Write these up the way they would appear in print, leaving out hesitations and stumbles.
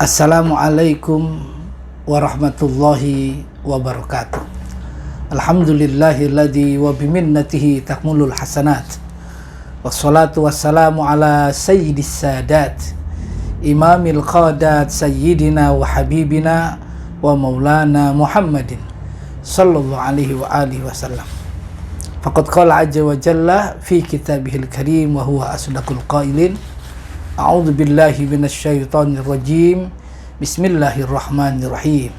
Assalamualaikum warahmatullahi wabarakatuh. Alhamdulillahilladzi wa biminnatihi takmulul hasanat. Wassalatu wassalamu ala sayyidis sadat, imamil qadat, sayyidina wa habibina wa maulana Muhammadin sallallahu alaihi wa alihi wasallam. Faqad qala azza wa jalla fi kitabihil karim wa huwa asdaqul qailin. A'udzu billahi minasyaitonir rajim. Bismillahirrahmanirrahim.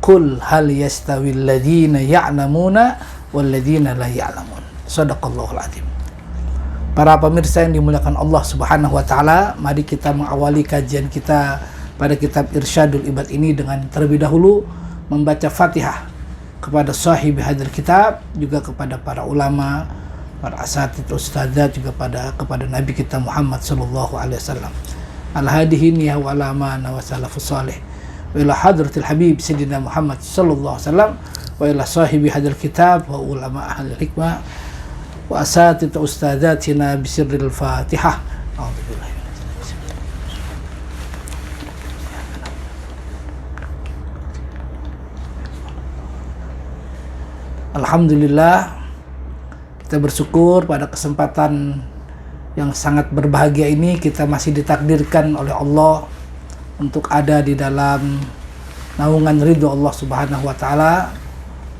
Qul hal yastawil ladzina ya'lamuna wal ladzina la ya'lamun. Shadaqallahul azim. Para pemirsa yang dimuliakan Allah Subhanahu wa taala, mari kita mengawali kajian kita pada kitab Irsyadul Ibad ini dengan terlebih dahulu membaca Fatihah kepada sahib hadzal kitab, juga kepada para ulama, para asatidz ustadzat, juga kepada Nabi kita Muhammad sallallahu alaihi wasallam, al-hadihin ya wa alamana wa salafus salih, wa ila hadratil habib sayyidina Muhammad sallallahu alaihi wasallam, wa ila sahibi hadzal kitab wa ulama ahli hikmah wa asatidz ustadzatina bisirril Fatihah. A'udzubillahi. Alhamdulillah, kita bersyukur pada kesempatan yang sangat berbahagia ini kita masih ditakdirkan oleh Allah untuk ada di dalam naungan ridho Allah Subhanahu wa taala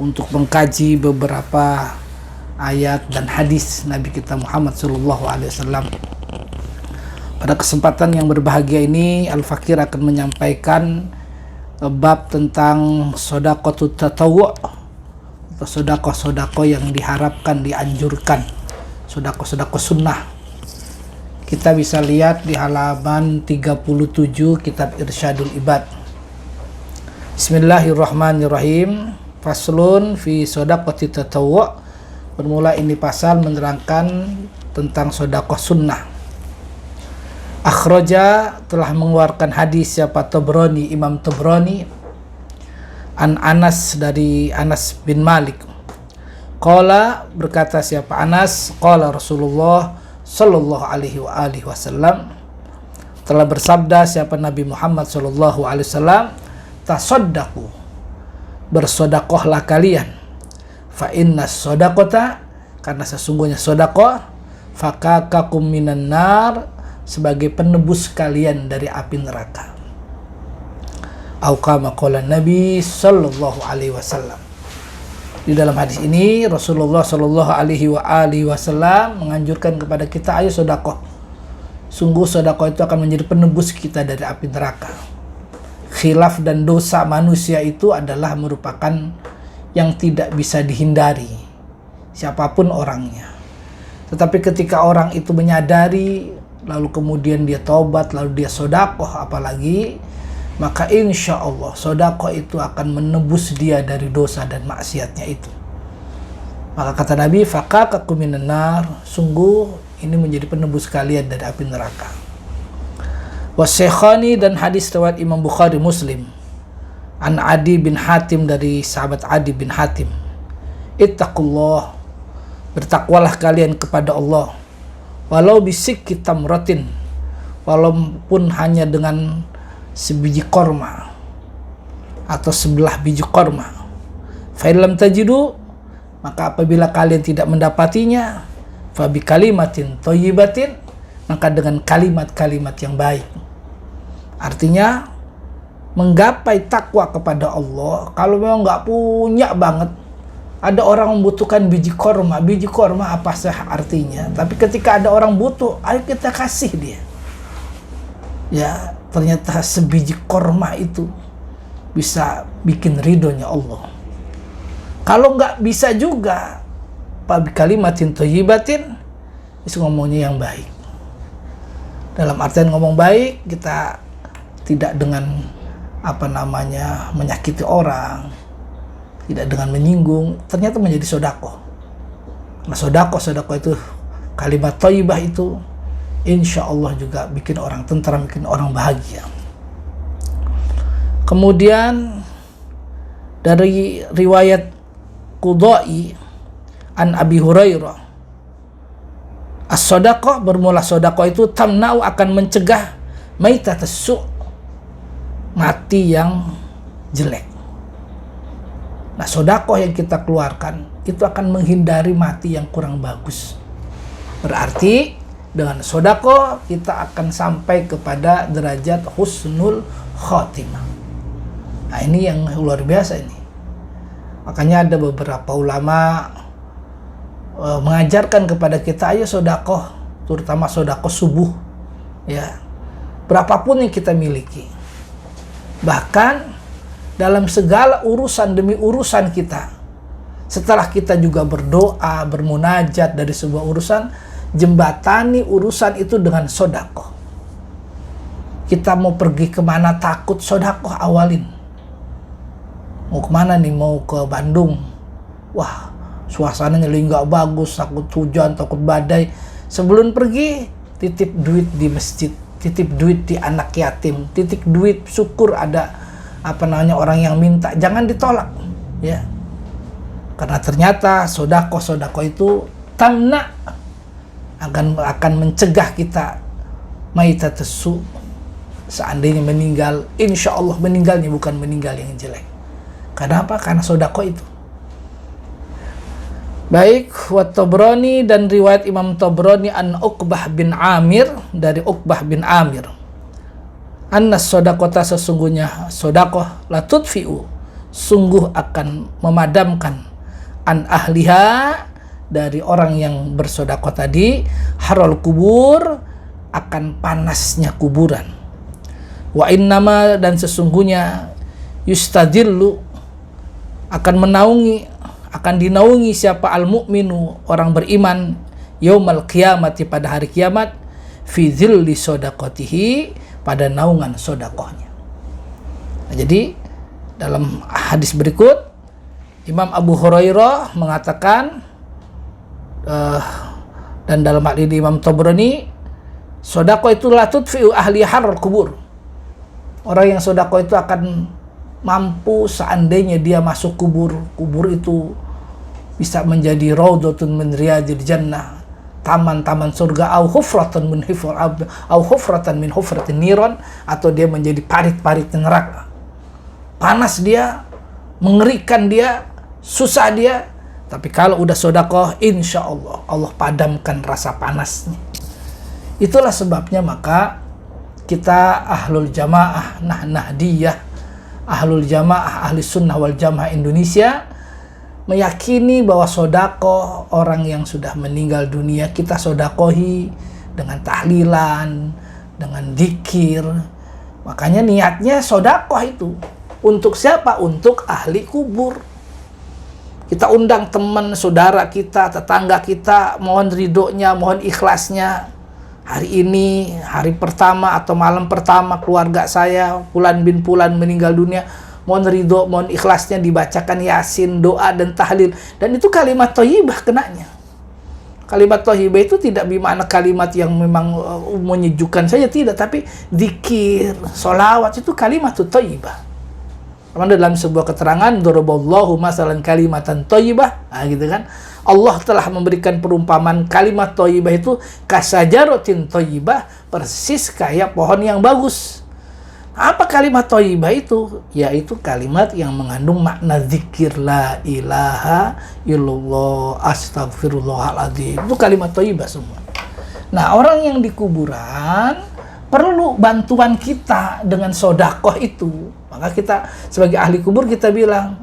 untuk mengkaji beberapa ayat dan hadis Nabi kita Muhammad sallallahu alaihi wasallam. Pada kesempatan yang berbahagia ini Al-Fakir akan menyampaikan bab tentang shadaqatut tatawwu', sedekah-sedekah yang diharapkan, dianjurkan, sedekah-sedekah sunnah. Kita bisa lihat di halaman 37 kitab Irsyadul Ibad. Bismillahirrahmanirrahim. Faslun fi shadaqati tatawwu'. Bermula ini pasal menerangkan tentang sedekah sunnah. Akhraja, telah mengeluarkan hadis siapa? Tabrani, Imam Tabrani, an Anas, dari Anas bin Malik. Qala, berkata siapa Anas, qala Rasulullah sallallahu alaihi wa alihi wasallam, telah bersabda siapa Nabi Muhammad sallallahu alaihi wasallam, tasaddaqu, bersedekahlah kalian, fa inna shadaqata, karena sesungguhnya sedekah, fakakakum minan nar, sebagai penebus kalian dari api neraka. Au kama qala Nabi sallallahu alaihi wasallam. Di dalam hadis ini Rasulullah sallallahu alaihi wasallam menganjurkan kepada kita, ayo sedekah. Sungguh sedekah itu akan menjadi penebus kita dari api neraka. Khilaf dan dosa manusia itu adalah merupakan yang tidak bisa dihindari, siapapun orangnya. Tetapi ketika orang itu menyadari, lalu kemudian dia taubat, lalu dia sedekah apalagi, maka insya Allah sedekah itu akan menebus dia dari dosa dan maksiatnya itu. Maka kata Nabi, fakakakum minan nar, sungguh ini menjadi penebus kalian dari api neraka. Wasyekhani, dan hadis riwayat Imam Bukhari Muslim, an Adi bin Hatim, dari sahabat Adi bin Hatim, ittaqullah, bertakwalah kalian kepada Allah, walau bisikki tamratin, walaupun hanya dengan sebiji korma atau sebelah biji korma. Fa illam tajidu, maka apabila kalian tidak mendapatinya, fa bi kalimatin thayyibatin, maka dengan kalimat-kalimat yang baik. Artinya menggapai takwa kepada Allah. Kalau memang nggak punya banget, ada orang membutuhkan biji korma apa sih artinya, tapi ketika ada orang butuh, ayo kita kasih dia. Ya, ternyata sebiji korma itu bisa bikin ridhonya Allah. Kalau nggak bisa juga, pabi kalimatin thayyibatin, itu ngomongnya yang baik. Dalam artian ngomong baik, kita tidak dengan menyakiti orang, tidak dengan menyinggung, ternyata menjadi sedekah. Nah, sedekah itu, kalimat thayyibah itu, insya Allah juga bikin orang tentram, bikin orang bahagia. Kemudian dari riwayat Qudai an Abi Hurairah, as-sadaqah, bermula sedekah itu tamna'u, akan mencegah maitatus su', mati yang jelek. Nah, sodakoh yang kita keluarkan itu akan menghindari mati yang kurang bagus. Berarti dengan sodakoh kita akan sampai kepada derajat husnul khotimah. Nah, ini yang luar biasa ini. Makanya ada beberapa ulama mengajarkan kepada kita, ayo sodakoh, terutama sodakoh subuh, ya, berapapun yang kita miliki. Bahkan dalam segala urusan demi urusan kita, setelah kita juga berdoa, bermunajat dari sebuah urusan, jembatani urusan itu dengan sodakoh. Kita mau pergi kemana takut, sodakoh awalin. Mau kemana nih? Mau ke Bandung. Wah, suasananya lagi nggak bagus, takut hujan, takut badai. Sebelum pergi, titip duit di masjid, titip duit di anak yatim, titip duit, syukur ada orang yang minta, jangan ditolak, ya. Karena ternyata sodakoh itu tamna akan mencegah kita maitatesu, seandainya meninggal, insya Allah meninggalnya bukan meninggal yang jelek. Karena apa? Karena sodakoh itu. Baik, wa Tabrani, dan riwayat Imam Tabrani an Uqbah bin Amir, dari Uqbah bin Amir, anna sodakota, sesungguhnya sodakoh, la tudfi'u, sungguh akan memadamkan, an ahliha, dari orang yang bersodakoh tadi, harul kubur, akan panasnya kuburan. Wa innama, dan sesungguhnya, yustadillu, akan dinaungi siapa al-mu'minu, orang beriman, yaumal qiyamati, pada hari kiamat, fi dhilli sodakotihi, pada naungan sodakohnya. Nah, jadi dalam hadis berikut Imam Abu Hurairah mengatakan, dan dalam hal ini Imam Tabrani, sodakoh itu la tudfi'u ahli harul kubur. Orang yang sodakoh itu akan mampu seandainya dia masuk kubur. Kubur itu bisa menjadi raudhatun min riyadil jannah, taman-taman surga, au hufratan min hufratin niron, atau dia menjadi parit-parit neraka. Panas dia, mengerikan dia, susah dia. Tapi kalau udah sodakoh, insya Allah Allah padamkan rasa panasnya. Itulah sebabnya maka kita ahlul jamaah, nahdiyah, ahlul jamaah, ahli sunnah wal jamaah Indonesia, meyakini bahwa sodakoh orang yang sudah meninggal dunia kita sodakohi dengan tahlilan, dengan dzikir. Makanya niatnya sodakoh itu untuk siapa? Untuk ahli kubur. Kita undang teman, saudara kita, tetangga kita, mohon ridhonya, mohon ikhlasnya. Hari ini, hari pertama atau malam pertama keluarga saya, Fulan bin Fulan meninggal dunia, mohon ridho, mohon ikhlasnya, dibacakan yasin, doa dan tahlil. Dan itu kalimat thayyibah kenanya. Kalimat thayyibah itu tidak bermakna kalimat yang memang menyejukkan saja, tidak, tapi zikir, sholawat itu kalimat thayyibah. Karena dalam sebuah keterangan, daraballahu masalan kalimatan thayyibah, nah gitu kan. Allah telah memberikan perumpamaan kalimat thayyibah itu kasajaratin thayyibah, persis kayak pohon yang bagus. Apa kalimat thayyibah itu? Yaitu kalimat yang mengandung makna zikir, la ilaha illallah, astagfirullahaladzim. Itu kalimat thayyibah semua. Nah, orang yang di kuburan perlu bantuan kita dengan sodakoh itu. Maka kita sebagai ahli kubur kita bilang,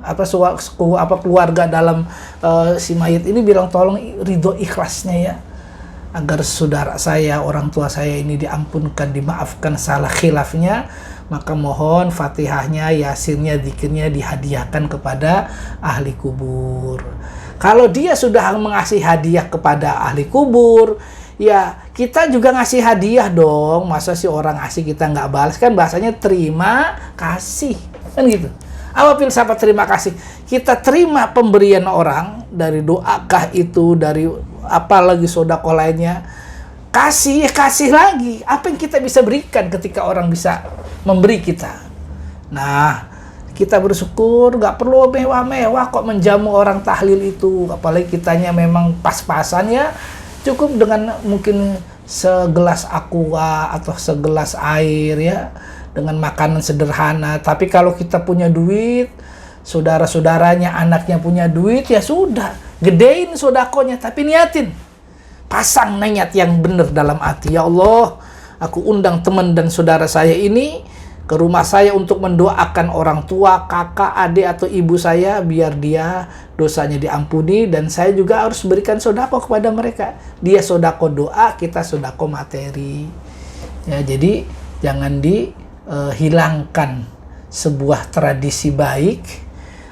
keluarga dalam si mayit ini bilang, tolong ridho ikhlasnya ya, agar saudara saya, orang tua saya ini diampunkan, dimaafkan salah khilafnya. Maka mohon fatihahnya, yasinnya, dzikirnya dihadiahkan kepada ahli kubur. Kalau dia sudah mengasih hadiah kepada ahli kubur, ya kita juga ngasih hadiah dong. Masa sih orang ngasih kita nggak balas? Kan bahasanya terima kasih, kan gitu. Apa filsafat terima kasih? Kita terima pemberian orang, dari doakah itu, dari apalagi sedekah lainnya, kasih lagi. Apa yang kita bisa berikan ketika orang bisa memberi kita? Nah, kita bersyukur, nggak perlu mewah-mewah kok menjamu orang tahlil itu. Apalagi kitanya memang pas-pasan ya. Cukup dengan mungkin segelas aqua atau segelas air ya, dengan makanan sederhana. Tapi kalau kita punya duit, saudara-saudaranya, anaknya punya duit, ya sudah, gedein sodakonya, tapi niatin. Pasang niat yang benar dalam hati. Ya Allah, aku undang teman dan saudara saya ini ke rumah saya untuk mendoakan orang tua, kakak, adik, atau ibu saya, biar dia dosanya diampuni, dan saya juga harus berikan sodako kepada mereka. Dia sodako doa, kita sodako materi. Ya, jadi jangan dihilangkan sebuah tradisi baik,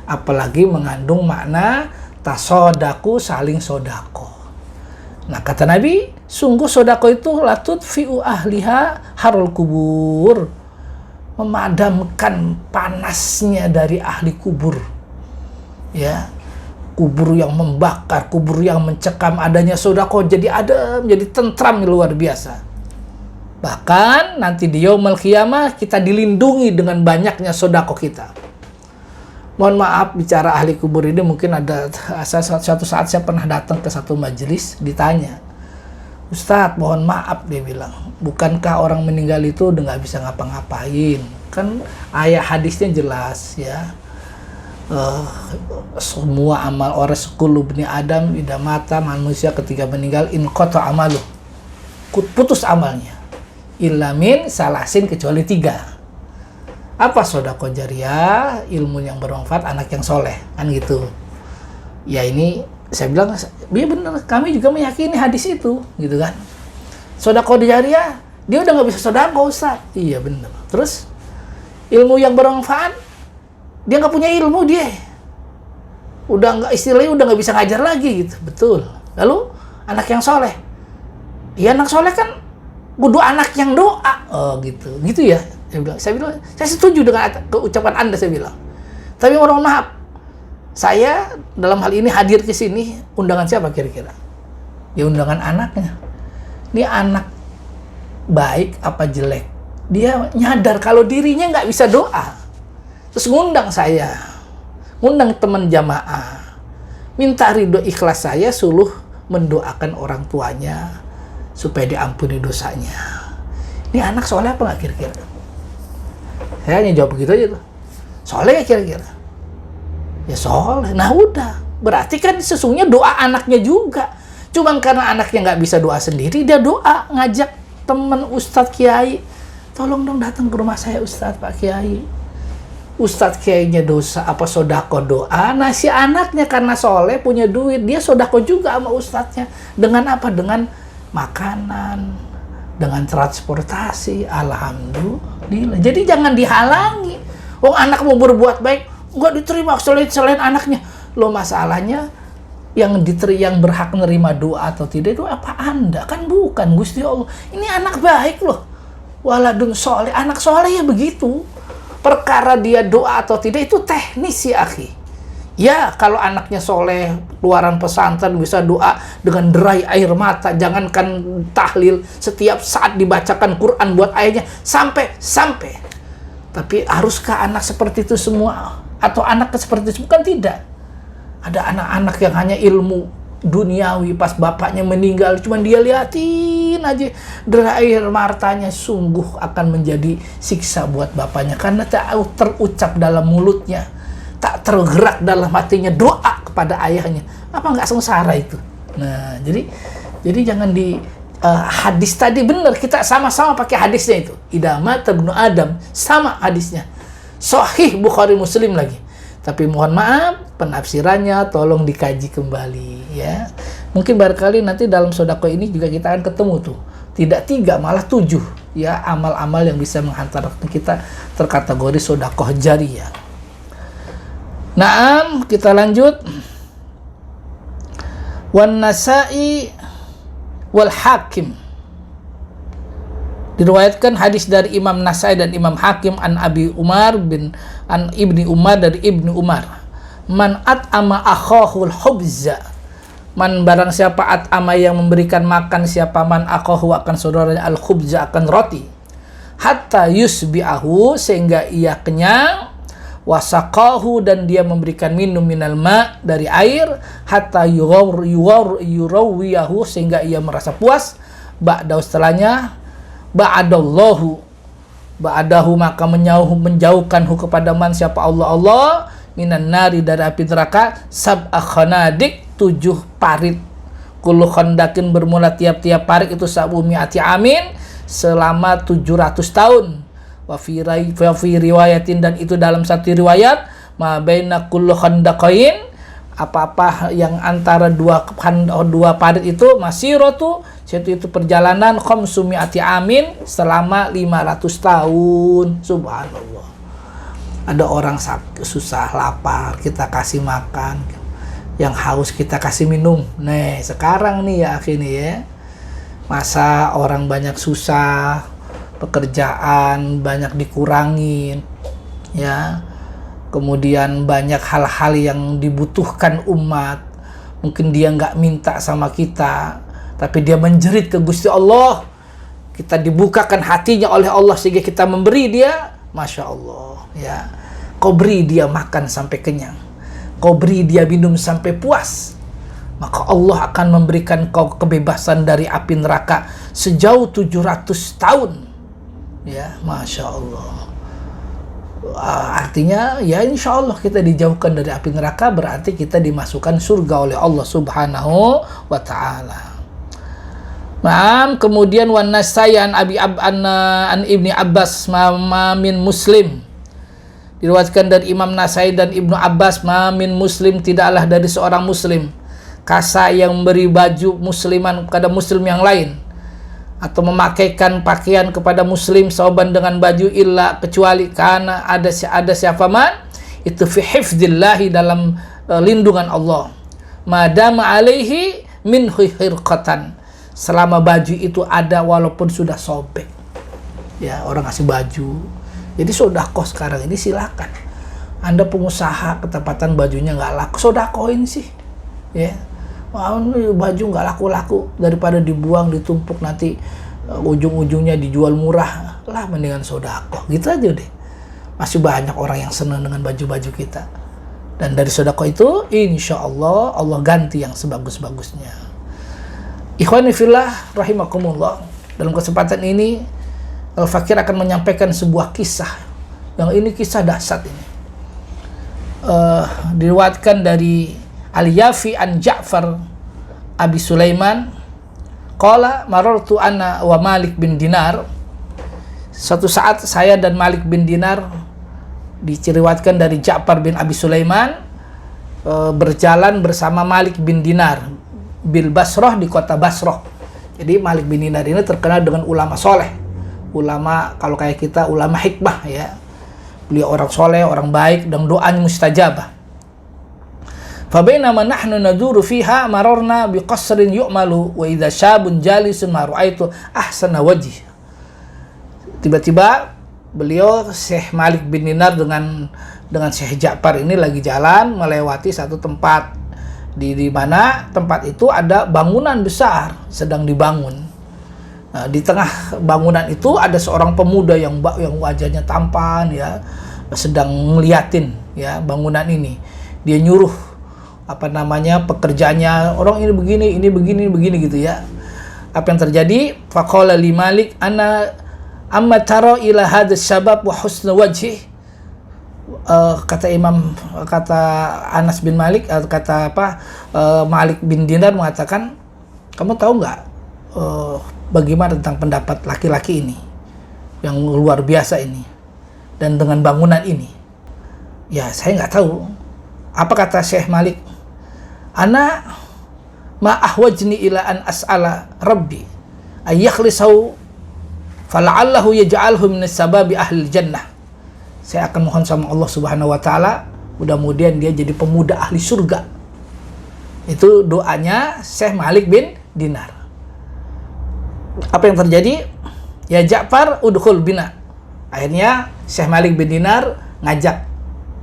apalagi mengandung makna tasodaku, saling sodako. Nah, kata Nabi, sungguh sodako itu latut fi'u ahliha harul kubur, memadamkan panasnya dari ahli kubur. Ya, kubur yang membakar, kubur yang mencekam, adanya sodako jadi adem, jadi tentram, luar biasa. Bahkan nanti di yaumul qiyamah kita dilindungi dengan banyaknya sodako kita. Mohon maaf, bicara ahli kubur ini, mungkin ada suatu saat saya pernah datang ke satu majelis, ditanya, Ustadz, mohon maaf, dia bilang, bukankah orang meninggal itu udah nggak bisa ngapa-ngapain? Kan ayat hadisnya jelas, ya. Semua amal orang sekulu bani Adam, ida mata manusia ketika meninggal, in qata amalu, putus amalnya, illa min salasin, kecuali 3. Apa sodako jariyah? Ilmu yang bermanfaat, anak yang soleh, kan gitu. Ya ini saya bilang, iya benar, kami juga meyakini hadis itu, gitu kan. Sodako jariyah, dia udah nggak bisa sodako, Ustaz. Iya benar. Terus ilmu yang bermanfaat, dia nggak punya ilmu, dia udah nggak, istilahnya udah nggak bisa ngajar lagi, gitu. Betul. Lalu anak yang soleh, ya anak soleh kan kudu anak yang doa. Oh gitu, gitu ya. Saya bilang, saya setuju dengan ucapan Anda, saya bilang. Tapi mohon maaf, saya dalam hal ini hadir ke sini, undangan siapa kira-kira? Ya undangan anaknya. Ini anak baik apa jelek? Dia nyadar kalau dirinya nggak bisa doa. Terus ngundang saya, ngundang teman jamaah, minta ridho ikhlas saya suruh mendoakan orang tuanya supaya diampuni dosanya. Ini anak soleh apa nggak kira-kira? Saya hanya jawab begitu aja tuh. Soleh ya kira-kira? Ya soleh. Nah udah, berarti kan sesungguhnya doa anaknya juga. Cuman karena anaknya nggak bisa doa sendiri, dia doa, ngajak teman Ustadz Kiai, tolong dong datang ke rumah saya Ustadz, Pak Kiai. Ustadz Kiainya dosa apa sodako doa. Nah si anaknya karena soleh punya duit, dia sodako juga sama Ustadznya. Dengan apa? Dengan makanan, dengan transportasi. Alhamdulillah. Jadi jangan dihalangi. Oh anak mau berbuat baik, nggak diterima selain anaknya. Loh masalahnya yang berhak menerima doa atau tidak itu apa Anda? Kan bukan Gusti Allah. Ini anak baik loh. Waladun soleh, anak soleh ya begitu. Perkara dia doa atau tidak itu teknis ya akhi. Ya kalau anaknya soleh, keluaran pesantren bisa doa dengan derai air mata. Jangankan tahlil, setiap saat dibacakan Quran buat ayahnya sampai. Tapi haruskah anak seperti itu semua? Atau anak seperti itu? Bukan, tidak. Ada anak-anak yang hanya ilmu duniawi, pas bapaknya meninggal cuman dia liatin aja derai air matanya, sungguh akan menjadi siksa buat bapaknya karena tak terucap dalam mulutnya, tak tergerak dalam hatinya doa kepada ayahnya. Apa nggak sengsara itu? Nah, jadi jangan di hadis tadi benar, kita sama-sama pakai hadisnya itu. Idza mata ibnu Adam, sama hadisnya. Sahih Bukhari Muslim lagi. Tapi mohon maaf, penafsirannya tolong dikaji kembali ya. Mungkin barangkali nanti dalam sodako ini juga kita akan ketemu tuh. Tidak 3, malah 7 ya amal-amal yang bisa menghantarkan kita terkategori sodakoh jariyah. Naam, kita lanjut. Wan Nasa'i wal Hakim. Diriwayatkan hadis dari Imam Nasai dan Imam Hakim an Ibni Umar dari Ibnu Umar. Man at'ama akhahul hubza. Man barang siapa at'ama yang memberikan makan siapa man akhahu akan saudaranya al khubza akan roti. Hatta yusbi'ahu sehingga ia kenyang. Wasaqahu dan dia memberikan minum minal ma dari air. Hatta yurawwiyahu sehingga ia merasa puas. Ba'da setelahnya ba'adallahu ba'dahu maka menjauhkanhu kepada man siapa Allah minan nari dari api neraka sab'a khanadik 7 parit. Kullu khandakin bermula tiap-tiap parit itu sab'umi'ati amin selama 700 tahun. Wa fi riwayatin dan itu dalam satu riwayat ma baina kullu khandaqain apa-apa yang antara dua parit itu masiratu itu perjalanan khamsumi'ati amin selama 500 tahun. Subhanallah. Ada orang susah, lapar, kita kasih makan. Yang haus kita kasih minum. Nih, sekarang nih ya akhirnya ya. Masa orang banyak susah, pekerjaan banyak dikurangin. Ya. Kemudian banyak hal-hal yang dibutuhkan umat. Mungkin dia nggak minta sama kita, tapi dia menjerit ke Gusti Allah. Kita dibukakan hatinya oleh Allah sehingga kita memberi dia. Masya Allah, ya. Kau beri dia makan sampai kenyang, kau beri dia minum sampai puas, maka Allah akan memberikan kau kebebasan dari api neraka sejauh 700 tahun. Ya, Masya Allah. Artinya, ya insya Allah kita dijauhkan dari api neraka, berarti kita dimasukkan surga oleh Allah Subhanahu wa Ta'ala. Naam, kemudian wan nasai an Ibni Abbas ma min muslim, diriwayatkan dari Imam Nasai dan Ibnu Abbas, ma min muslim tidaklah dari seorang muslim kasa yang memberi baju musliman kepada muslim yang lain atau memakaikan pakaian kepada muslim sauban dengan baju illa kecuali karena ada siapa man itu fi hifdzillahi dalam lindungan Allah madama alaihi min hirqatan selama baju itu ada walaupun sudah sobek. Ya, orang ngasih baju. Jadi sodakoh sekarang ini silakan. Anda pengusaha ketepatan bajunya nggak laku, sodakohin sih. Ya, baju nggak laku-laku daripada dibuang ditumpuk nanti ujung-ujungnya dijual murah lah, mendingan sodakoh. Gitu aja deh. Masih banyak orang yang senang dengan baju-baju kita. Dan dari sodakoh itu, insya Allah Allah ganti yang sebagus-bagusnya. Ikhwani fillah rahimakumullah, dalam kesempatan ini Al-Fakir akan menyampaikan sebuah kisah yang ini kisah dahsyat ini. Diriwayatkan dari Al-Yafi an Ja'far Abi Sulaiman qala marartu ana wa Malik bin Dinar. Suatu saat saya dan Malik bin Dinar, diriwayatkan dari Ja'far bin Abi Sulaiman, berjalan bersama Malik bin Dinar bil Basrah, di kota Basrah. Jadi Malik bin Dinar ini terkenal dengan ulama soleh, ulama kalau kayak kita ulama hikmah ya. Beliau orang soleh, orang baik, dan doanya mustajabah. Fabainama nahnu naduru fiha mararna biqasrin yu'malu wa idza syabun jalisun ma ra'aitu ahsana wajh. Tiba-tiba beliau Syekh Malik bin Dinar dengan Syekh Ja'far ini lagi jalan melewati satu tempat di mana tempat itu ada bangunan besar sedang dibangun. Nah, di tengah bangunan itu ada seorang pemuda yang wajahnya tampan ya, sedang ngeliatin ya bangunan ini. Dia nyuruh pekerjanya, orang ini begini gitu ya. Apa yang terjadi? Faqala li Malik ana amma tara ila hadzal syabab wa husna wajhi. Kata Anas bin Malik, Malik bin Dinar mengatakan, kamu tahu nggak bagaimana tentang pendapat laki-laki ini yang luar biasa ini dan dengan bangunan ini? Ya, saya nggak tahu. Apa kata Syekh Malik? Ana ma ahwajni ila an as'ala rabbi ayyakhlisahu fala'allahu yaj'alhu min sababi ahli jannah. Saya akan mohon sama Allah Subhanahu wa Ta'ala, mudah-mudahan dia jadi pemuda ahli surga. Itu doanya Syekh Malik bin Dinar. Apa yang terjadi? Ya Ja'far udkhul bina. Akhirnya Syekh Malik bin Dinar ngajak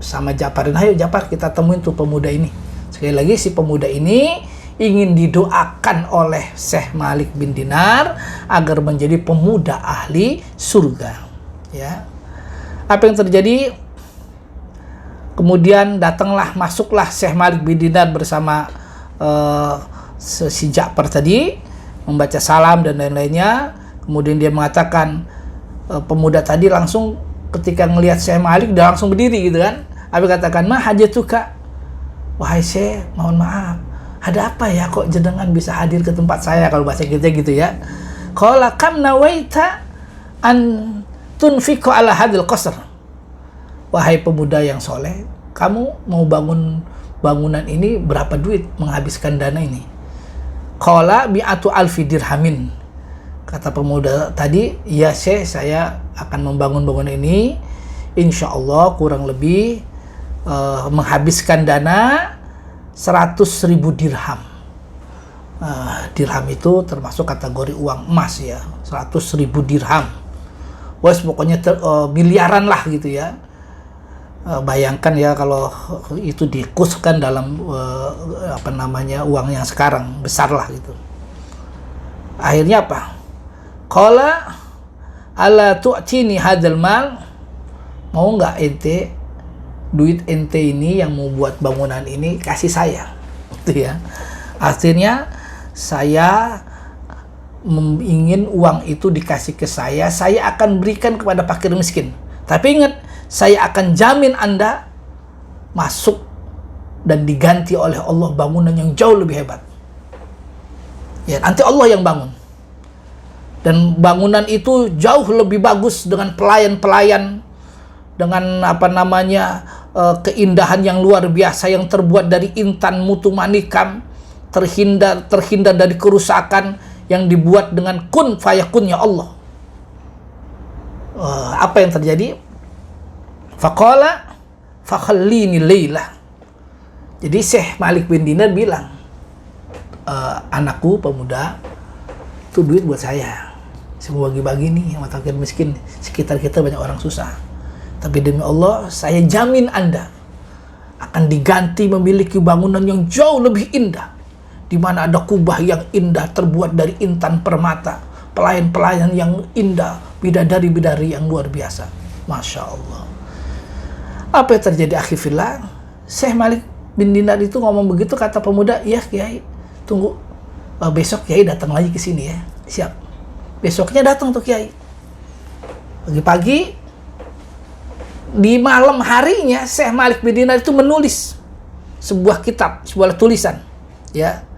sama Ja'far, ayo Ja'far kita temuin tuh pemuda ini. Sekali lagi si pemuda ini ingin didoakan oleh Syekh Malik bin Dinar agar menjadi pemuda ahli surga. Ya. Apa yang terjadi? Kemudian masuklah Syekh Malik bin Dinar bersama si Ja'far tadi, membaca salam dan lain-lainnya. Kemudian dia mengatakan, pemuda tadi langsung ketika ngelihat Syekh Malik dia langsung berdiri gitu kan. Abi katakan, "Ma hajatuka?" "Wahai Syekh, mohon maaf, ada apa ya kok jenengan bisa hadir ke tempat saya?" Kalau bahasa kita gitu ya. Qala kam nawaita an tunfiqu ala hadil qasr. Wahai pemuda yang soleh, kamu mau bangun bangunan ini berapa duit menghabiskan dana ini? Qala bi'atu alfi dirhamin. Kata pemuda tadi, "Ya Syekh, saya akan membangun bangunan ini, insya Allah kurang lebih menghabiskan dana 100.000 dirham." Dirham itu termasuk kategori uang emas ya, 100.000 dirham. Wes pokoknya miliaran lah gitu ya. Bayangkan ya kalau itu dikuskan dalam uang yang sekarang, besar lah gitu. Akhirnya apa? Qala ala tu'tini hadzal mal, mau nggak ente duit ente ini yang mau buat bangunan ini kasih saya, gitu ya. Akhirnya saya ingin uang itu dikasih ke saya akan berikan kepada fakir miskin. Tapi ingat, saya akan jamin Anda masuk dan diganti oleh Allah bangunan yang jauh lebih hebat. Ya, nanti Allah yang bangun. Dan bangunan itu jauh lebih bagus dengan pelayan-pelayan, dengan keindahan yang luar biasa yang terbuat dari intan mutu manikam, terhindar dari kerusakan, yang dibuat dengan kun fayakunnya Allah. Apa yang terjadi? Faqala fakhallini laylah. Jadi Syekh Malik bin Dinar bilang, anakku pemuda, itu duit buat saya mau bagi-bagi nih sama fakir miskin. Sekitar kita banyak orang susah. Tapi demi Allah, saya jamin Anda akan diganti memiliki bangunan yang jauh lebih indah, di mana ada kubah yang indah terbuat dari intan permata, pelayan-pelayan yang indah, bidadari-bidadari yang luar biasa. Masya Allah. Apa yang terjadi akhirnya? Syekh Malik bin Dinar itu ngomong begitu, kata pemuda, "Iya Kiai, tunggu besok Kiai datang lagi ke sini ya." Siap. Besoknya datang tuh Kiai. Pagi-pagi, di malam harinya Syekh Malik bin Dinar itu menulis sebuah kitab, sebuah tulisan, ya.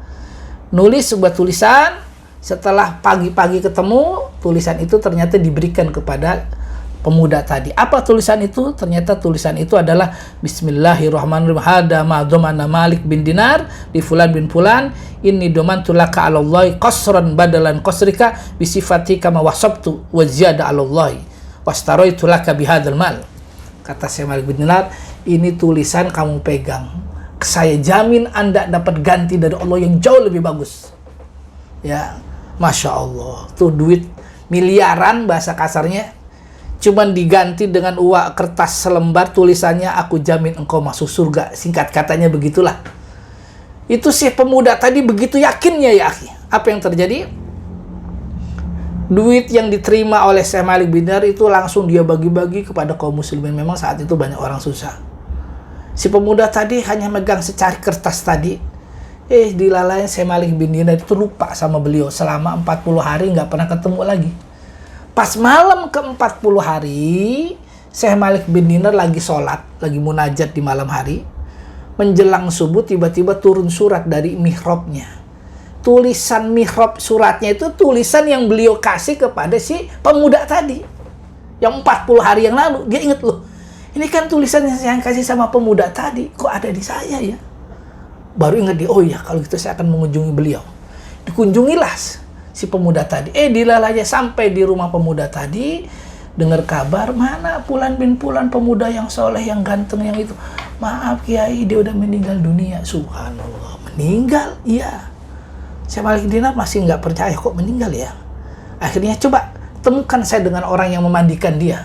Nulis sebuah tulisan. Setelah pagi-pagi ketemu, tulisan itu ternyata diberikan kepada pemuda tadi. Apa tulisan itu? Ternyata tulisan itu adalah Bismillahirrahmanirrahim. Hada ma domana Malik bin Dinar di fulan bin fulan, inni domantu laka 'alallahi qasran badalan qasrika bi sifati kama wasabtu wa ziyada 'alallahi wastaraitu laka bihadzal mal. Kata Syekh Malik bin Dinar, ini tulisan kamu pegang. Saya jamin Anda dapat ganti dari Allah yang jauh lebih bagus. Ya, Masya Allah. Tuh duit miliaran bahasa kasarnya, cuman diganti dengan uang kertas selembar, tulisannya aku jamin engkau masuk surga. Singkat katanya begitulah. Itu si pemuda tadi begitu yakinnya ya akhi. Apa yang terjadi? Duit yang diterima oleh Syekh Malik bin Dinar itu langsung dia bagi-bagi kepada kaum muslimin. Memang saat itu banyak orang susah. Si pemuda tadi hanya megang secari kertas tadi. Dilalainya Syekh Malik bin Dinar itu lupa sama beliau. Selama 40 hari nggak pernah ketemu lagi. Pas malam ke-40 hari, Syekh Malik bin Dinar lagi sholat, lagi munajat di malam hari. Menjelang subuh tiba-tiba turun surat dari mihrabnya. Tulisan mihrab suratnya itu tulisan yang beliau kasih kepada si pemuda tadi. Yang 40 hari yang lalu. Dia ingat loh, ini kan tulisan yang saya kasih sama pemuda tadi. Kok ada di saya ya? Baru ingat dia, oh iya kalau gitu saya akan mengunjungi beliau. Dikunjungilah si pemuda tadi. Dilalainya sampai di rumah pemuda tadi, dengar kabar, mana Fulan bin Fulan, pemuda yang soleh, yang ganteng yang itu. Maaf Kiai, dia udah meninggal dunia. Subhanallah, meninggal? Iya. Syekh Malik bin Dinar masih nggak percaya kok meninggal ya. Akhirnya coba temukan saya dengan orang yang memandikan dia.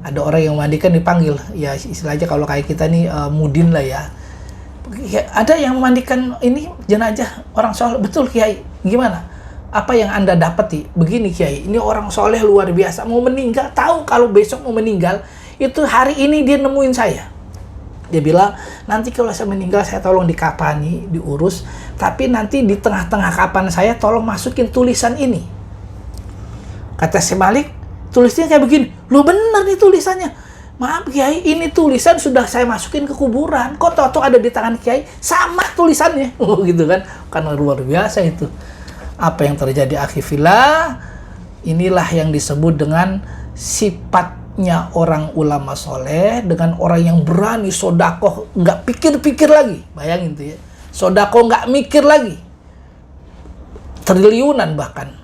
Ada orang yang memandikan, dipanggil. Ya istilahnya kalau kayak kita nih mudin lah ya. Ada yang memandikan ini jenazah orang soleh. Betul Kiai, gimana? Apa yang Anda dapati? Begini Kiai, ini orang soleh luar biasa, mau meninggal, tahu kalau besok mau meninggal, itu hari ini dia nemuin saya. Dia bilang, nanti kalau saya meninggal saya tolong dikapani, diurus, tapi nanti di tengah-tengah kapan saya tolong masukin tulisan ini. Kata Syekh Malik, tulisnya kayak begini. Loh bener nih tulisannya. Maaf Kiai, ini tulisan sudah saya masukin ke kuburan. Kok tahu ada di tangan Kiai? Sama tulisannya. Oh gitu kan. Karena luar biasa itu. Apa yang terjadi akhifillah, inilah yang disebut dengan sifatnya orang ulama soleh, dengan orang yang berani sodakoh, nggak pikir-pikir lagi. Bayangin tuh ya. Sodakoh nggak mikir lagi. Triliunan bahkan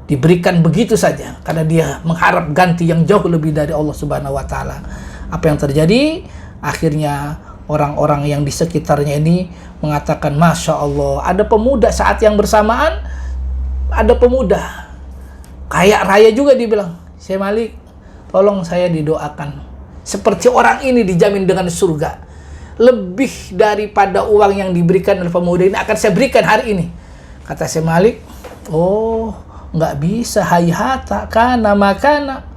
diberikan begitu saja karena dia mengharap ganti yang jauh lebih dari Allah Subhanahu wa taala. Apa yang terjadi? Akhirnya orang-orang yang di sekitarnya ini mengatakan, Masya Allah, ada pemuda saat yang bersamaan, ada pemuda kaya raya juga dibilang, Syekh Malik, tolong saya didoakan. Seperti orang ini dijamin dengan surga. Lebih daripada uang yang diberikan oleh pemuda ini akan saya berikan hari ini. Kata Syekh Malik, oh, nggak bisa, hayhata kana makana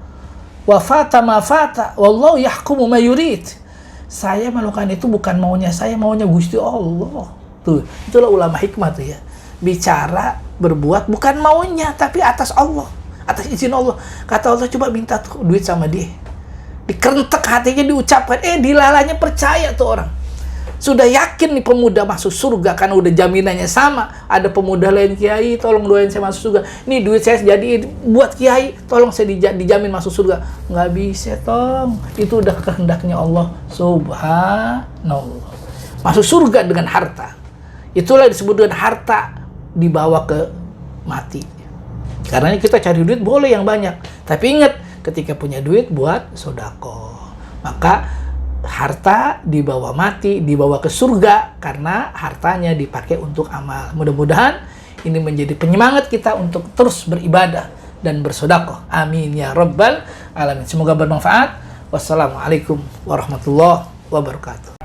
wafata mafata wallahu yahkumu ma yurid. Saya melakukan itu bukan maunya saya, maunya Gusti Allah. Tuh, itulah ulama hikmah tuh ya. Bicara, berbuat bukan maunya tapi atas Allah, atas izin Allah. Kata Allah, coba minta tuh duit sama dia. Dikerentek hatinya, diucapkan, dilalanya percaya tuh orang. Sudah yakin nih pemuda masuk surga karena udah jaminannya sama. Ada pemuda lain, Kiai tolong doain saya masuk surga. Nih duit saya jadi buat Kiai, tolong saya dijamin masuk surga. Nggak bisa tong, itu udah kehendaknya Allah Subhanallah. Masuk surga dengan harta. Itulah disebut dengan harta dibawa ke mati. Karena kita cari duit boleh yang banyak, tapi ingat ketika punya duit buat sodako, maka harta dibawa mati, dibawa ke surga karena hartanya dipakai untuk amal. Mudah-mudahan ini menjadi penyemangat kita untuk terus beribadah dan bersedekah. Amin ya rabbal alamin. Semoga bermanfaat. Wassalamualaikum warahmatullahi wabarakatuh.